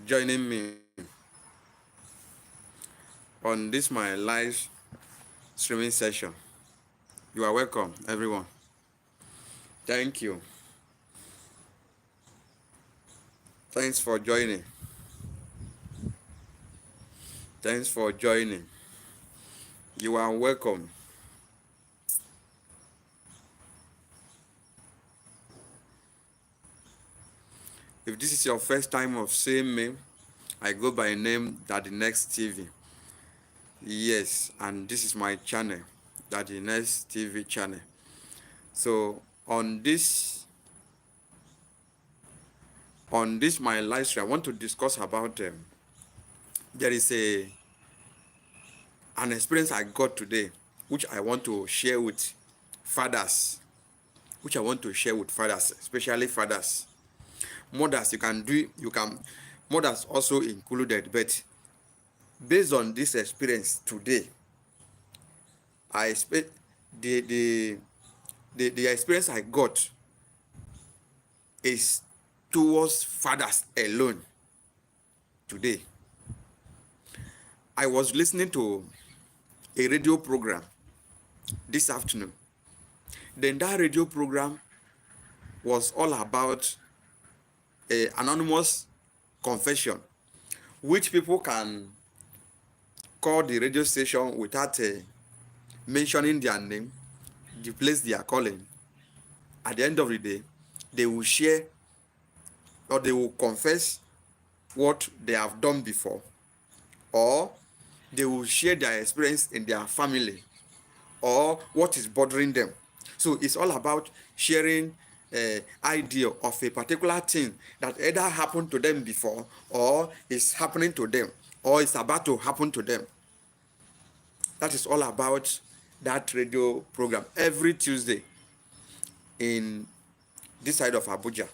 joining me on this my live streaming session. You are welcome, everyone. Thank you. Thanks for joining. Thanks for joining. You are welcome. If this is your first time of seeing me, I go by name Daddy Next TV. Yes, and this is my channel, Daddy Next TV channel. So on this my live stream, I want to discuss about there is an experience I got today, which I want to share with fathers, especially fathers. Mothers, mothers also included, but based on this experience today, I expect the experience I got is towards fathers alone today. I was listening to a radio program this afternoon. Then that radio program was all about an anonymous confession, which people can call the radio station without mentioning their name, the place they are calling. At the end of the day, they will share or they will confess what they have done before, or they will share their experience in their family or what is bothering them. So it's all about sharing idea of a particular thing that either happened to them before or is happening to them or is about to happen to them. That is all about that radio program every Tuesday in this side of Abuja.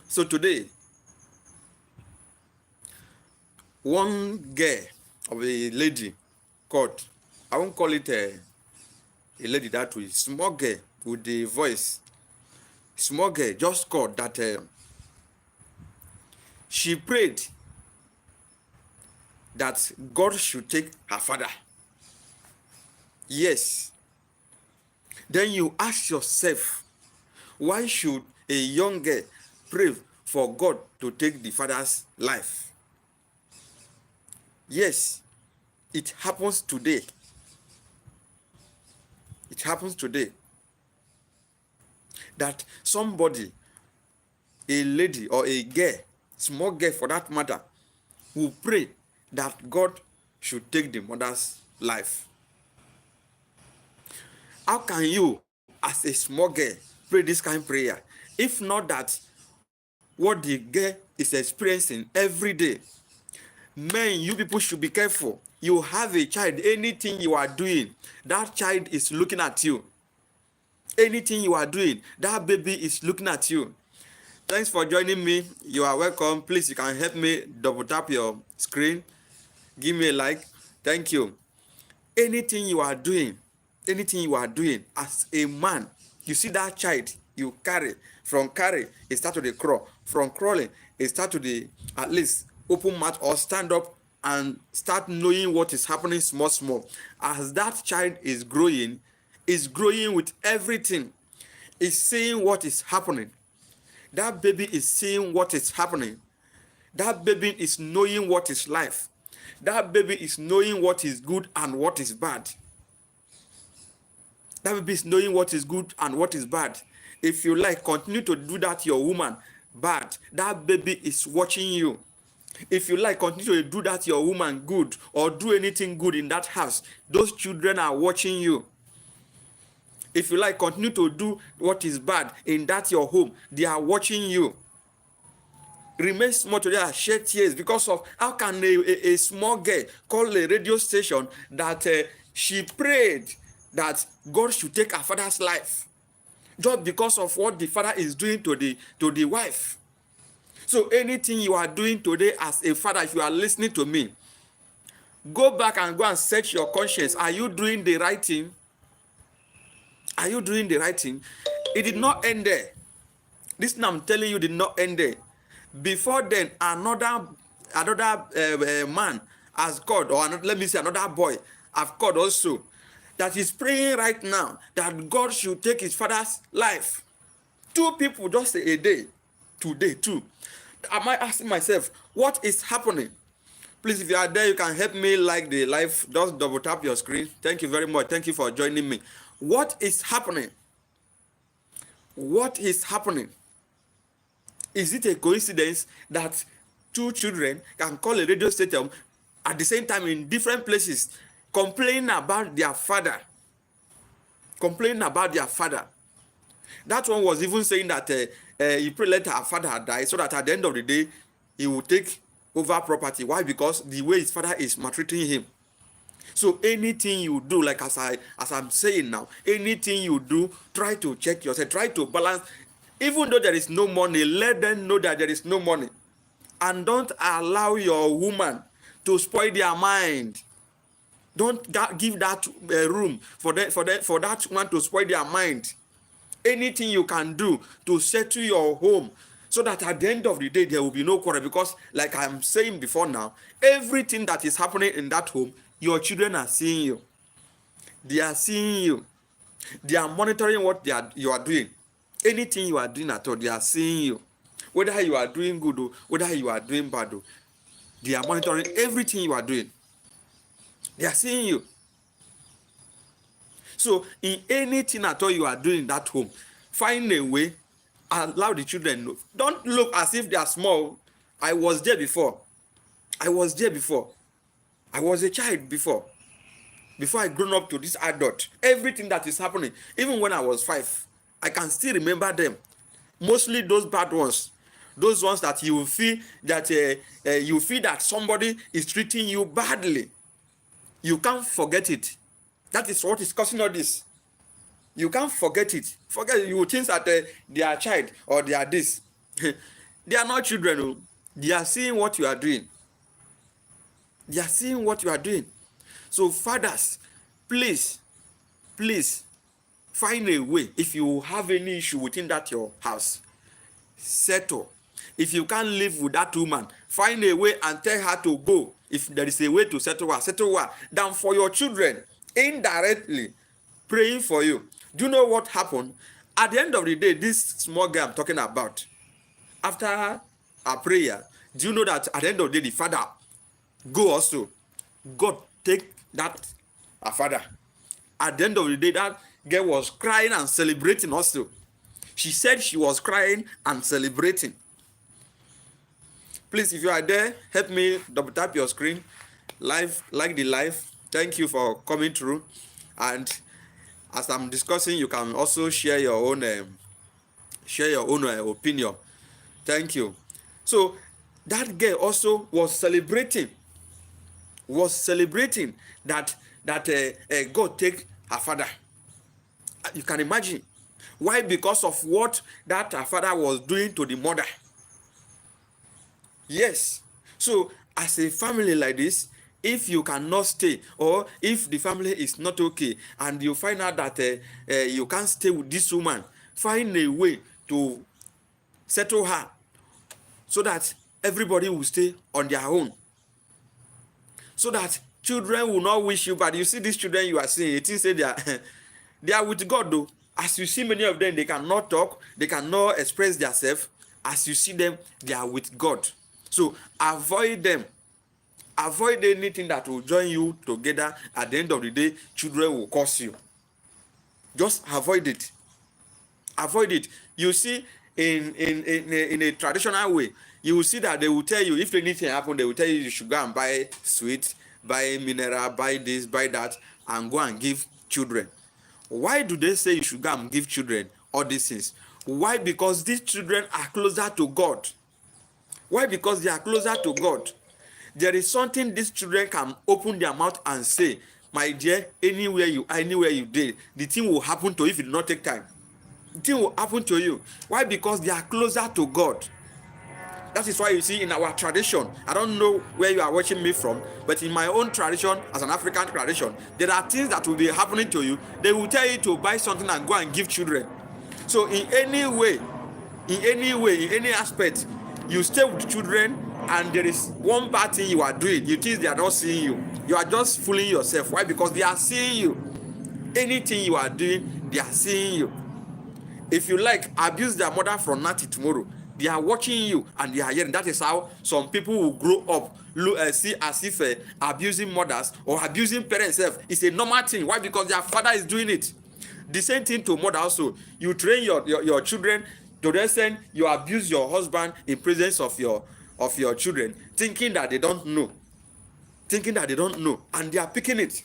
So today, one girl of a lady called, I won't call it a lady that way, small girl with the voice, small girl just called that she prayed that God should take her father. Yes. Then you ask yourself, why should a young girl pray for God to take the father's life? Yes, it happens today. It happens today that somebody, a lady or a girl, small girl for that matter, will pray that God should take the mother's life. How can you, as a small girl, pray this kind of prayer? If not that what the girl is experiencing every day. Men, you people should be careful. You have a child, anything you are doing, that child is looking at you. Anything you are doing, that baby is looking at you. Thanks for joining me. You are welcome. Please, you can help me double tap your screen. Give me a like. Thank you. Anything you are doing as a man, you see that child you carry, it start to the crawl. From crawling, it start to the at least open mouth or stand up and start knowing what is happening small. As that child is growing with everything. Is seeing what is happening. That baby is seeing what is happening. That baby is knowing what is life. That baby is knowing what is good and what is bad. That baby is knowing what is good and what is bad. If you like, continue to do that your woman bad. That baby is watching you. If you like, continue to do that your woman good or do anything good in that house. Those children are watching you. If you like, continue to do what is bad in that your home. They are watching you. Remain small today, shed tears because of how can a small girl call a radio station that she prayed that God should take her father's life just because of what the father is doing to the wife. So anything you are doing today as a father, if you are listening to me, go back and go and search your conscience. Are you doing the right thing? Are you doing the right thing? It did not end there. This thing I'm telling you did not end there. Before then, another man has called, or let me say another boy have called also, that is praying right now that God should take his father's life. Two people just a day, today too. Am I asking myself, what is happening? Please, if you are there, you can help me like the live. Just double tap your screen. Thank you very much. Thank you for joining me. What is happening? What is happening? Is it a coincidence that two children can call a radio station at the same time in different places, complaining about their father? Complaining about their father. That one was even saying that he prayed let her father die so that at the end of the day, he will take over property. Why? Because the way his father is maltreating him. So anything you do, like as I'm saying now, anything you do, try to check yourself, try to balance. Even though there is no money, let them know that there is no money. And don't allow your woman to spoil their mind. Don't give that room for that one to spoil their mind. Anything you can do to settle your home so that at the end of the day there will be no quarrel, because like I'm saying before now, everything that is happening in that home, your children are seeing you. They are seeing you. They are monitoring what you are doing. Anything you are doing at all, they are seeing you. Whether you are doing good or whether you are doing bad, they are monitoring everything you are doing. They are seeing you. So in anything at all you are doing in that home, find a way, allow the children know. Don't look as if they are small. I was there before. I was there before. I was a child before I grown up to this adult. Everything that is happening, even when I was 5, I can still remember them. Mostly those bad ones, those ones that you feel that somebody is treating you badly. You can't forget it. That is what is causing all this. You can't forget it. You think that they are child or they are this. They are not children. They are seeing what you are doing. They are seeing what you are doing. So fathers, please find a way. If you have any issue within that your house, settle. If you can't live with that woman, find a way and tell her to go. If there is a way to settle her down. For your children, indirectly praying for you. Do you know what happened? At the end of the day, this small girl I'm talking about, after a prayer, do you know that at the end of the day, the father go also? God take that her father. At the end of the day, that girl was crying and celebrating also. She said she was crying and celebrating. Please, if you are there, help me double tap your screen. Live, like the live. Thank you for coming through. And as I'm discussing, you can also share your own opinion. Thank you. So that girl also was celebrating that God take her father. You can imagine. Why? Because of what that her father was doing to the mother. Yes. So as a family like this, if you cannot stay, or if the family is not okay, and you find out that you can't stay with this woman, find a way to settle her so that everybody will stay on their own. So that children will not wish you bad. You see these children you are seeing, it is say they are with God though. As you see many of them, they cannot talk, they cannot express themselves. As you see them, they are with God. So avoid them. Avoid anything that will join you together. At the end of the day, children will curse you. Just avoid it. Avoid it. You see, in a traditional way, you will see that they will tell you, if anything happens, they will tell you should go and buy sweet, buy mineral, buy this, buy that, and go and give children. Why do they say you should go and give children all these things? Why? Because these children are closer to God. Why? Because they are closer to God. There is something these children can open their mouth and say, my dear, anywhere you did, the thing will happen to you if you do not take time. The thing will happen to you. Why? Because they are closer to God. That is why you see in our tradition, I don't know where you are watching me from, but in my own tradition, as an African tradition, there are things that will be happening to you. They will tell you to buy something and go and give children. So in any way, in any aspect, You stay with children, and there is one bad thing you are doing. You think they are not seeing you. You are just fooling yourself. Why? Because they are seeing you. Anything you are doing, they are seeing you. If you like, abuse their mother from now till tomorrow. They are watching you and they are hearing. That is how some people will grow up, see as if abusing mothers or abusing parents is a normal thing. Why? Because their father is doing it. The same thing to mother also. You train your children to the extent you abuse your husband in presence of your children, thinking that they don't know. And they are picking it.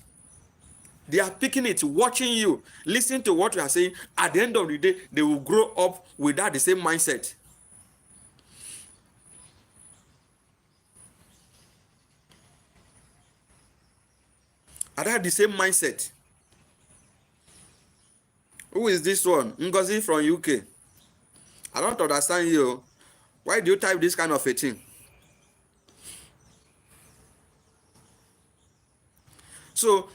They are picking it, watching you, listening to what you are saying. At the end of the day, they will grow up without the same mindset. Without the same mindset. Who is this one? Ngozi from UK. I don't understand you. Why do you type this kind of a thing? So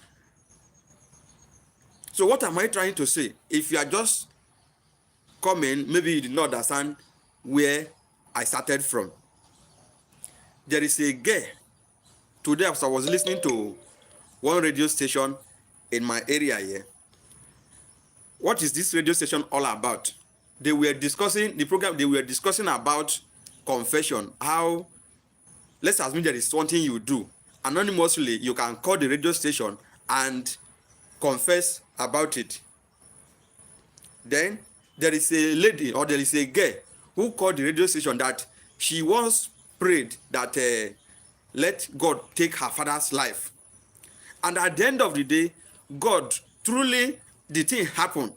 what am I trying to say? If you are just coming, maybe you did not understand where I started from. There is a girl. Today, as I was listening to one radio station in my area here. What is this radio station all about? They were discussing about confession. How, let's assume there is something you do. Anonymously, you can call the radio station and confess about it. Then there is a lady, or there is a girl who called the radio station that she once prayed that let God take her father's life. And at the end of the day, God, truly the thing happened.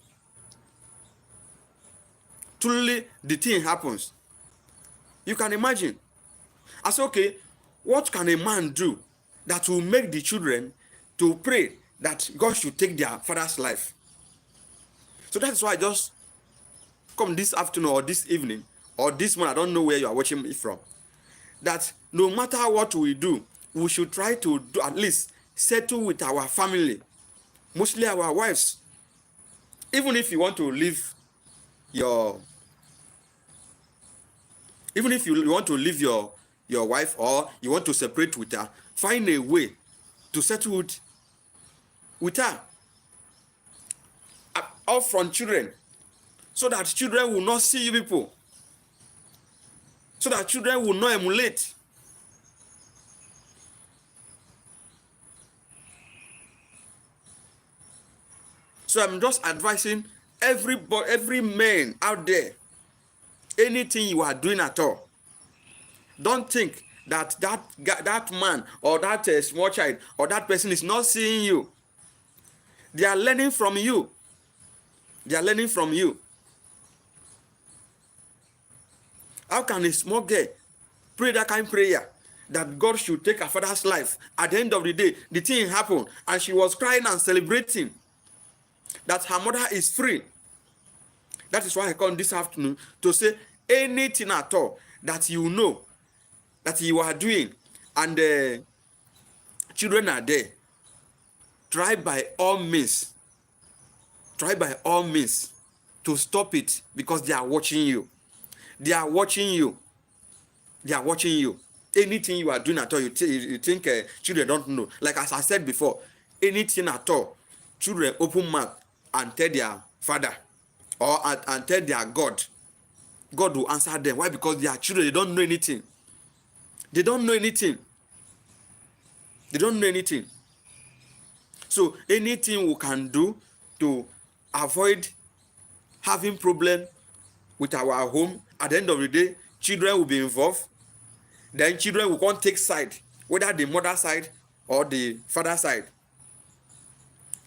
Truly the thing happens. You can imagine. I say, okay, what can a man do that will make the children to pray that God should take their father's life? So that's why I just come this afternoon or this evening or this morning, I don't know where you are watching me from, that no matter what we do, we should try to do at least settle with our family, mostly our wives. Even if you want to leave your wife, or you want to separate with her, find a way to settle with her. Off from children, so that children will not see you people, so that children will not emulate. So I'm just advising every man out there, anything you are doing at all, don't think that man or that small child or that person is not seeing you. They are learning from you. How can a small girl pray that kind of prayer that God should take her father's life? At the end of the day, the thing happened, and she was crying and celebrating that her mother is free. That is why I come this afternoon to say anything at all that you know that you are doing and the children are there, try by all means to stop it, because they are watching you. Anything you are doing at all, you think children don't know. Like as I said before, anything at all, children open mouth and tell their father or and tell their God. God will answer them. Why? Because they are children. They don't know anything. So anything we can do to avoid having problem with our home, at the end of the day, children will be involved. Then children will come take side, whether the mother side or the father side.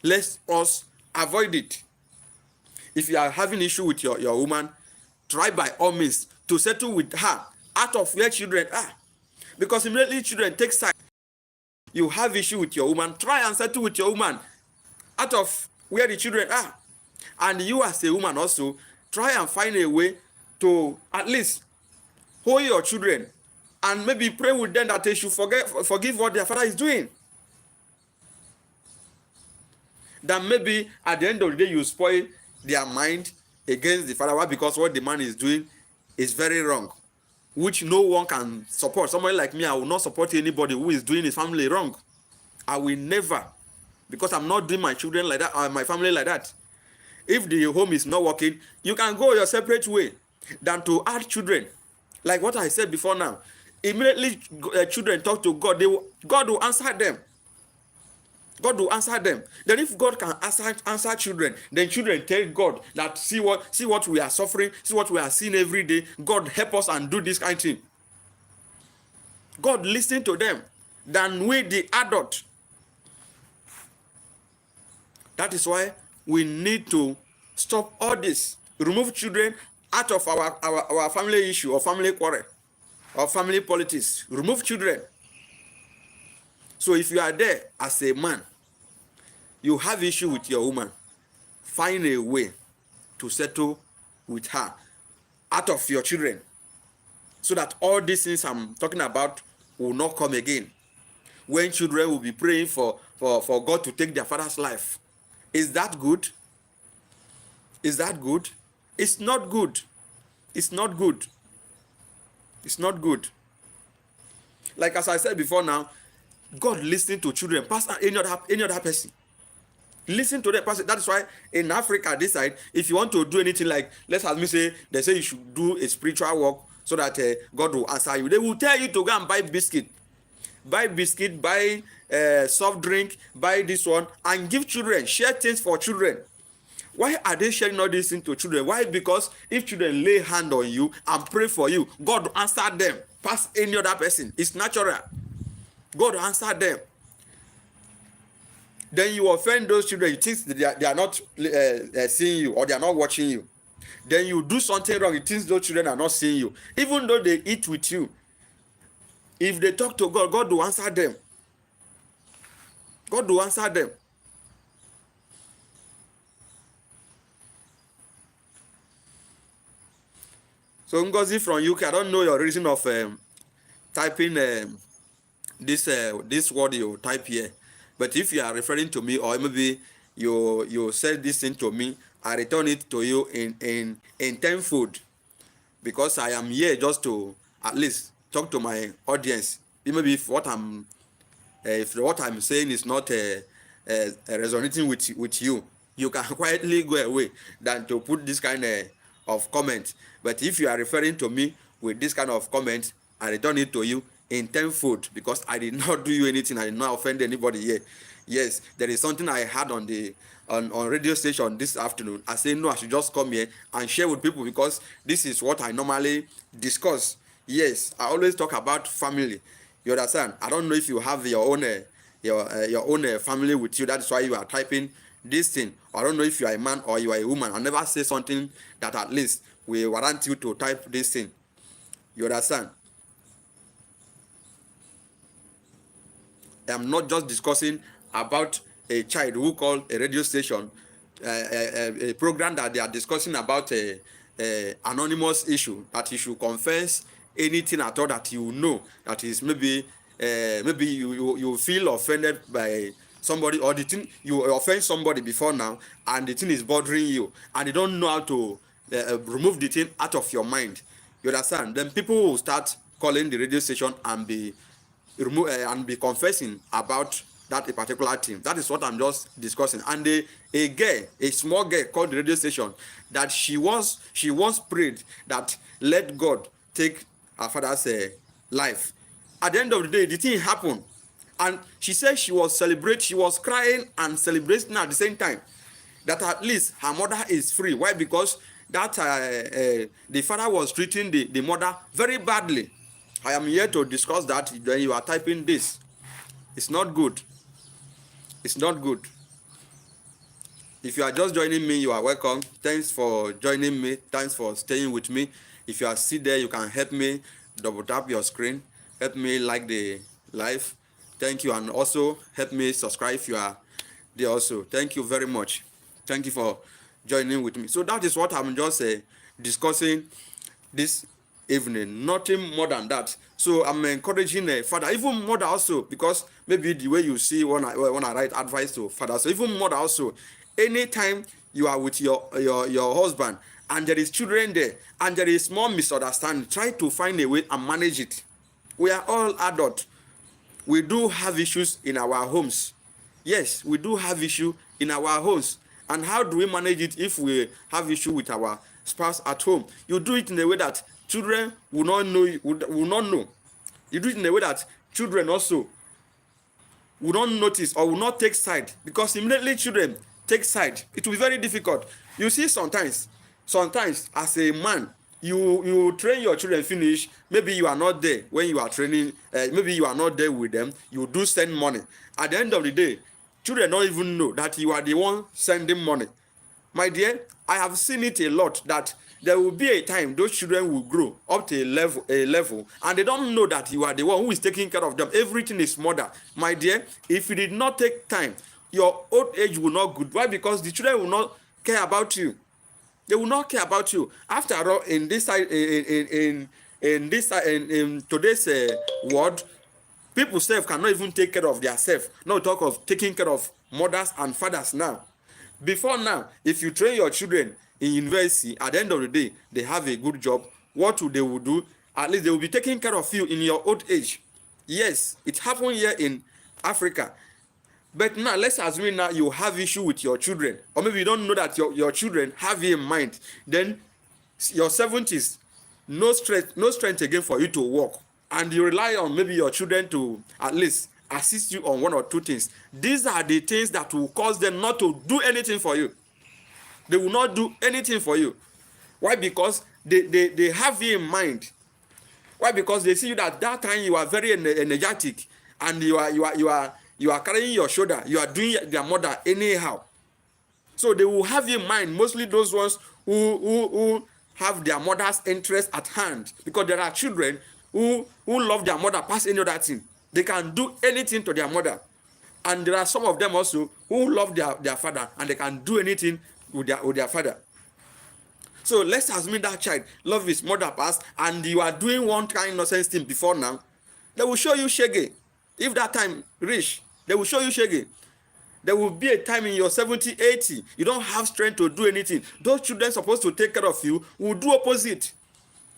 Let us avoid it. If you are having issue with your woman, try by all means to settle with her out of where children are. Because immediately children take side, you have issue with your woman, try and settle with your woman out of where the children are. And you as a woman also, try and find a way to at least hold your children and maybe pray with them that they should forgive what their father is doing. That maybe at the end of the day you spoil their mind against the father. Why? Because what the man is doing is very wrong. which no one can support. Somebody like me, I will not support anybody who is doing his family wrong. I will never, because I'm not doing my children like that, or my family like that. If the home is not working, you can go your separate way than to add children. Like what I said before now, immediately children talk to God, God will answer them. God will answer them. Then if God can answer children, then children tell God that see what we are suffering, see what we are seeing every day. God help us and do this kind of thing. God listen to them than we the adult. That is why we need to stop all this. Remove children out of our family issue or family quarrel or family politics. Remove children. So if you are there as a man, you have issue with your woman, find a way to settle with her out of your children, so that all these things I'm talking about will not come again. When children will be praying for God to take their father's life. Is that good? Is that good? It's not good. It's not good. It's not good. Like as I said before now, God listening to children past any other person. Listen to that person. That is why in Africa, this side, if you want to do anything, like let's have me say, they say you should do a spiritual work so that God will answer you. They will tell you to go and buy biscuit, buy soft drink, buy this one, and give children, share things for children. Why are they sharing all these things to children? Why? Because if children lay hand on you and pray for you, God will answer them past any other person. It's natural. God will answer them. Then you offend those children. You think they are not seeing you, or they are not watching you. Then you do something wrong. You think those children are not seeing you, even though they eat with you. If they talk to God, God will answer them. God will answer them. So Ngozi from UK, I don't know your reason of typing this word you type here. But if you are referring to me, or maybe you said this thing to me, I return it to you in tenfold, because I am here just to at least talk to my audience. Maybe if what I'm saying is not resonating with you, you can quietly go away than to put this kind of comment. But if you are referring to me with this kind of comment, I return it to you in tenfold, because I did not do you anything. I did not offend anybody here. Yes, there is something I had on radio station this afternoon. I say no, I should just come here and share with people, because this is what I normally discuss. Yes, I always talk about family. You understand? I don't know if you have your own family with you. That's why you are typing this thing. I don't know if you are a man or you are a woman. I never say something that at least will warrant you to type this thing. You understand? I'm not just discussing about a child who called a radio station, a program that they are discussing about a anonymous issue, that you should confess anything at all that you know that is maybe you feel offended by somebody, or the thing you offend somebody before now, and the thing is bothering you, and you don't know how to remove the thing out of your mind. You understand? Then people will start calling the radio station and be confessing about that a particular thing. That is what I'm just discussing. And a small girl called the radio station, that she once prayed that let God take her father's life. At the end of the day, the thing happened, and she said she was crying and celebrating at the same time, that at least her mother is free. Why? Because that the father was treating the mother very badly. I am here to discuss that. When you are typing this, it's not good. It's not good. If you are just joining me, you are welcome. Thanks for joining me. Thanks for staying with me. If you are still there, you can help me double tap your screen. Help me like the live. Thank you. And also help me subscribe if you are there also. Thank you very much. Thank you for joining with me. So that is what I'm just discussing this evening. Nothing more than that. So I'm encouraging a father, even mother also, because maybe the way you see when I write advice to father, so even mother also, anytime you are with your husband and there is children there, and there is more misunderstanding, try to find a way and manage it. We are all adults. We do have issues in our homes. Yes, we do have issue in our homes. And how do we manage it if we have issue with our spouse at home? You do it in a way that children will not know. Will not know. You do it in a way that children also will not notice or will not take side, because immediately children take side, it will be very difficult. You see, sometimes as a man, you train your children finish, maybe you are not there when you are training, maybe you are not there with them, you do send money. At the end of the day, children don't even know that you are the one sending money. My dear, I have seen it a lot, that there will be a time those children will grow up to a level, and they don't know that you are the one who is taking care of them. Everything is mother. My dear, if you did not take time, your old age will not good. Why? Because the children will not care about you. They will not care about you. After all, in this in today's world, people self cannot even take care of themselves. No talk of taking care of mothers and fathers now. Before now, if you train your children in university, at the end of the day, they have a good job. What they will do? At least they will be taking care of you in your old age. Yes, it happened here in Africa. But now, let's assume now you have issue with your children, or maybe you don't know that your children have you in mind. Then your 70s, no strength again for you to walk, and you rely on maybe your children to at least assist you on one or two things. These are the things that will cause them not to do anything for you. They will not do anything for you. Why? Because they have you in mind. Why? Because they see you that time you are very energetic, and you are carrying your shoulder. You are doing their mother anyhow. So they will have in mind, mostly those ones who have their mother's interest at hand, because there are children who love their mother past any other thing. They can do anything to their mother. And there are some of them also who love their father, and they can do anything with their father. So let's assume that child love his mother past, and you are doing one kind of nonsense thing before now. They will show you shege. If that time reach, they will show you shege. There will be a time in your 70, 80, you don't have strength to do anything. Those children supposed to take care of you will do opposite.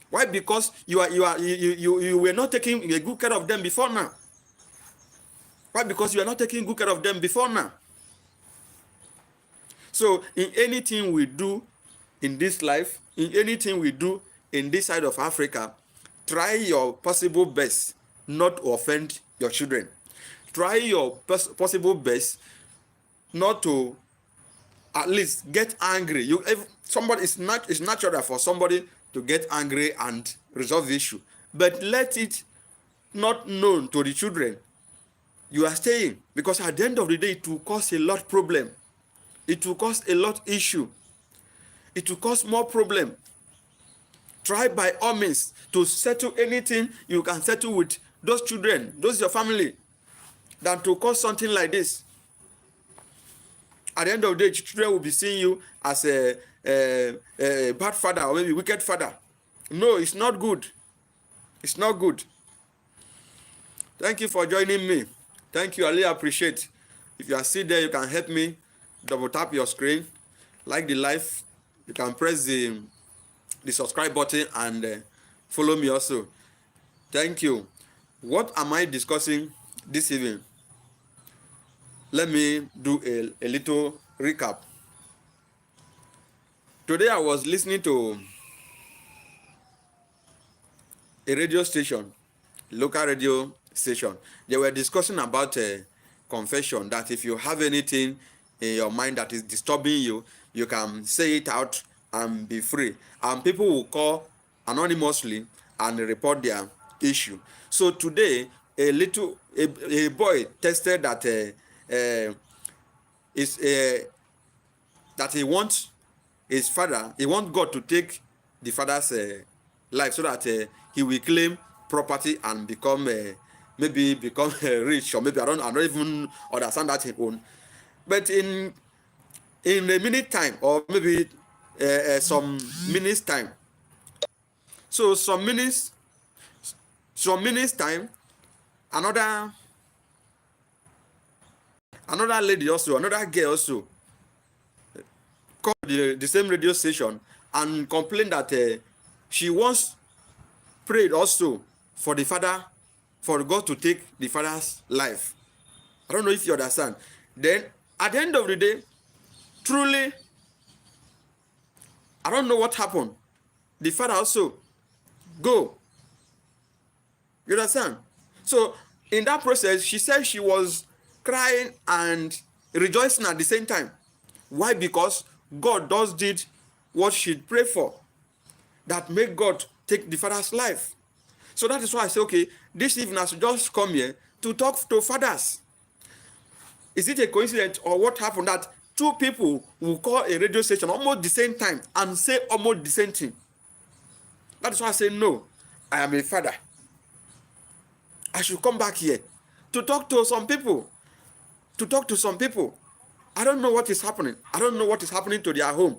Why? Because you were not taking a good care of them before now. Why? Because you are not taking good care of them before now. So in anything we do in this life, in anything we do in this side of Africa, try your possible best not to offend your children. Try your possible best not to at least get angry. It's natural for somebody to get angry and resolve the issue, but let it not known to the children you are staying, because at the end of the day it will cause a lot problem. It will cause a lot issue. It will cause more problem. Try by all means to settle anything you can settle with those children, those your family, than to cause something like this. At the end of the day, children will be seeing you as a bad father, or maybe wicked father. No, it's not good. It's not good. Thank you for joining me. Thank you. I really appreciate. If you are still there, you can help me. Double tap your screen, like the live. You can press the subscribe button and follow me also. Thank you. What am I discussing this evening? Let me do a little recap. Today I was listening to a radio station, local radio station. They were discussing about confession, that if you have anything in your mind that is disturbing you, you can say it out and be free. And people will call anonymously and report their issue. So today, a boy tested that that he wants God to take the father's life, so that he will claim property and become rich, or maybe I don't even understand that he own. But in a minute time, or maybe some minutes time, so some minutes time, another lady also, another girl also called the same radio station and complained that she once prayed also for the father, for God to take the father's life. I don't know if you understand. Then at the end of the day, truly, I don't know what happened. The father also go. You understand? So in that process, she said she was crying and rejoicing at the same time. Why? Because God does did what she prayed for, that made God take the father's life. So that is why I say, okay, this evening I should just come here to talk to fathers. Is it a coincidence or what happened that two people will call a radio station almost the same time and say almost the same thing? That is why I say, no, I am a father. I should come back here to talk to some people. I don't know what is happening. I don't know what is happening to their home.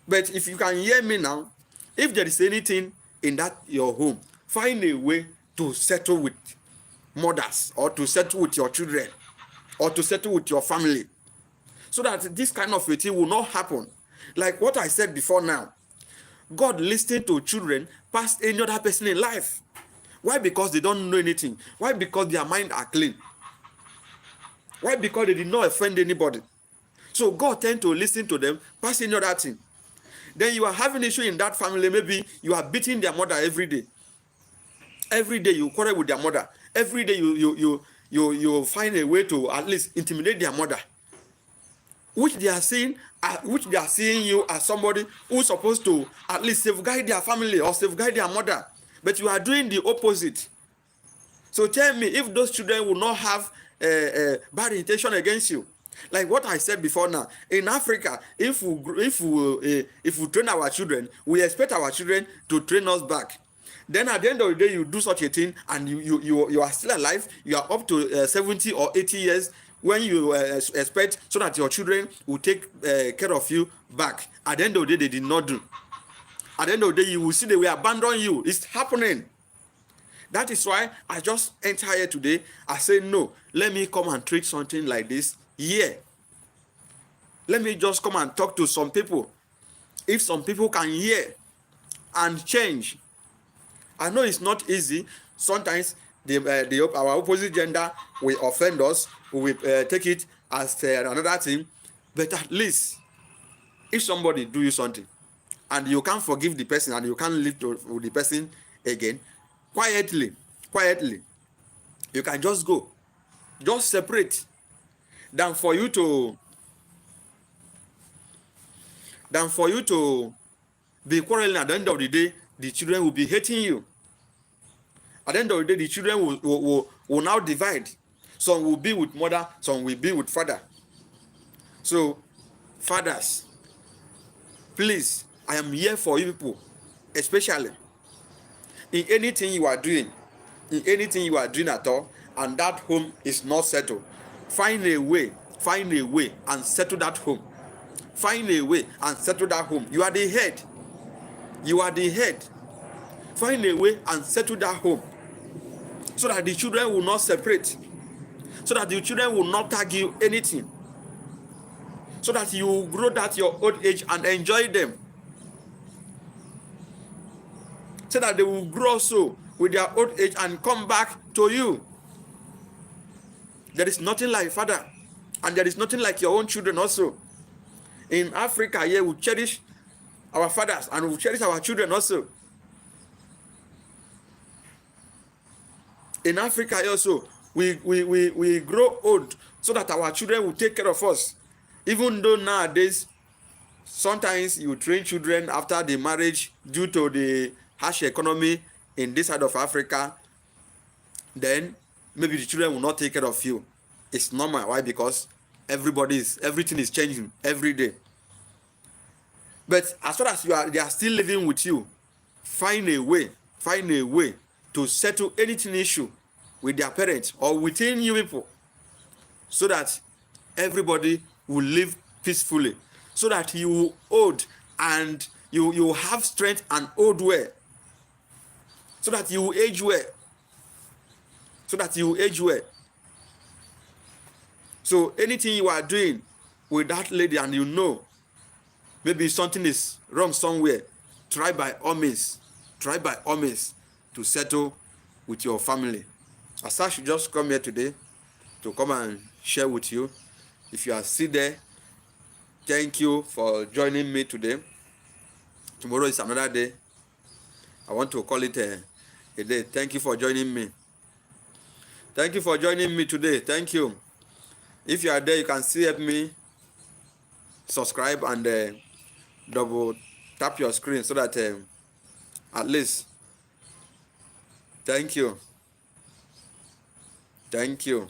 But if you can hear me now, if there is anything in that your home, find a way to settle with mothers, or to settle with your children, or to settle with your family, so that this kind of a thing will not happen. Like what I said before now, God listens to children past any other person in life. Why? Because they don't know anything. Why? Because their mind are clean. Why? Because they did not offend anybody. So God tend to listen to them past any other thing. Then you are having issue in that family. Maybe you are beating their mother every day. Every day you quarrel with their mother. Every day you find a way to at least intimidate their mother, which they are seeing you as somebody who's supposed to at least safeguard their family or safeguard their mother, but you are doing the opposite. So tell me, if those children will not have bad intention against you, like what I said before now, in Africa, if we train our children, we expect our children to train us back. Then at the end of the day, you do such a thing and you are still alive, you are up to 70 or 80 years, when you expect so that your children will take care of you back. At the end of the day, they did not do. At the end of the day, you will see they will abandon you. It's happening. That is why I just enter here today. I say, no, let me come and treat something like this here. Let me just come and talk to some people. If some people can hear and change. I know it's not easy. Sometimes our opposite gender will offend us. We will take it as another thing. But at least, if somebody do you something, and you can't forgive the person, and you can't live with the person again, quietly, you can just go. Just separate. Than for you to be quarreling. At the end of the day, the children will be hating you. At the end of the day, the children will now divide. Some will be with mother, some will be with father. So, fathers, please, I am here for you people, especially in anything you are doing at all, and that home is not settled. Find a way and settle that home. Find a way and settle that home. You are the head. Find a way and settle that home, so that the children will not separate, so that the children will not argue anything, so that you will grow that your old age and enjoy them, so that they will grow so with their old age and come back to you. There is nothing like father, and there is nothing like your own children also. In Africa here, we cherish our fathers and we cherish our children also. In Africa also, we grow old so that our children will take care of us. Even though nowadays, sometimes you train children after the marriage due to the harsh economy in this side of Africa, then maybe the children will not take care of you. It's normal. Why? Because everything is changing every day. But as far as they are still living with you, find a way to settle anything issue with their parents or within you people, so that everybody will live peacefully, so that you old and you have strength and old well, so that you age well. So anything you are doing with that lady, and you know maybe something is wrong somewhere, try by all means to settle with your family. As I should just come here today to come and share with you. If you are still there, thank you for joining me today. Tomorrow is another day. I want to call it a day. Thank you for joining me. Thank you for joining me today. Thank you. If you are there, you can still help me subscribe and double tap your screen so that at least. Thank you. Thank you.